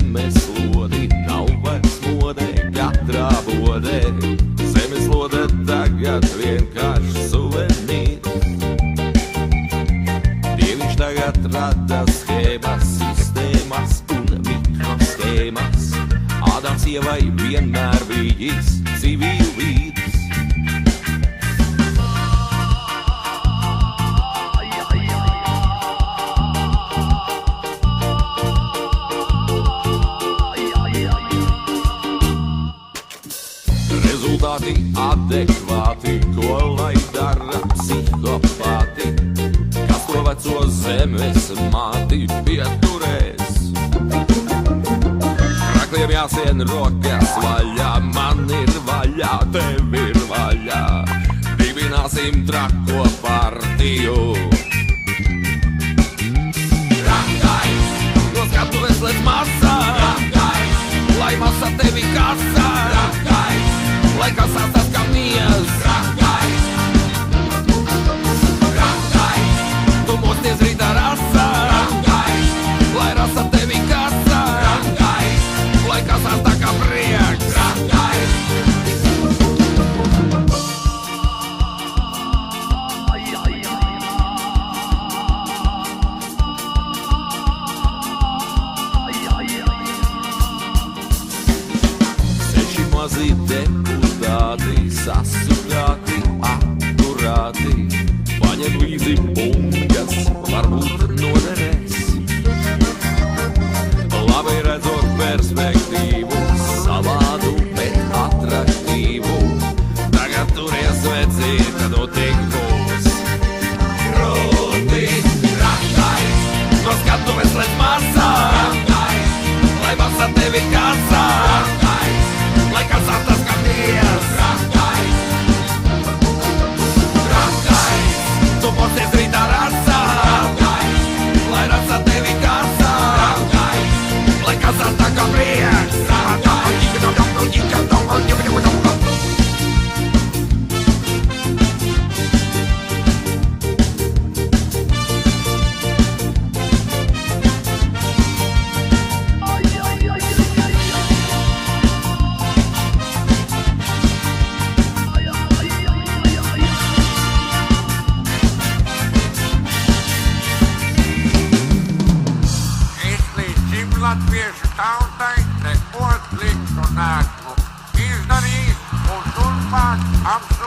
zemeslodi nav vairs modē, katrā bodē. Zemeslode tagad vienkārši suvenīrs. Dieviņš tagad rada schēmas, sistēmas un mikroschēmas. Ādams Ievai vienmēr bijis civīlu vīrs. Rezultāti adekvāti, ko lai dara psihopāti, kas to veco zemes māti pieturēs. Krakliem jāsien rokas vaļā, man ir vaļā, tev ir vaļā. Dibināsim trako partiju. Trakais, no skatuves līdz masā. Trakais, lai masa tevi kasā. Trakais, lai kasās tas kā mies. Trakais, trakais, tu mosties rītā rasā. Trakais, lai rasa tevi kasā. Trakais, lai kasās tā kā prieks. Trakais. Seši mazi deputāti, sasukāti, akurāti, paņem līdzi bungas, varbūt noderēs. Labi redzot perspektīvu, savādu, bet atraktīvu. Tagad turies vecīt, no tik būs. Grūti, trakais, no skatuves līdz masā. Trakais, lai masa tevi kasā. Trakais, lai kasās tas kā mies. Trakais, trakais, tu mosties rītā rasā. Trakais, lai rasa tevi kasā. Trakais, lai kasās tā kā prieks. Latviešu tautai neko sliktu nesmu izdarījis un turpmāk apstāties.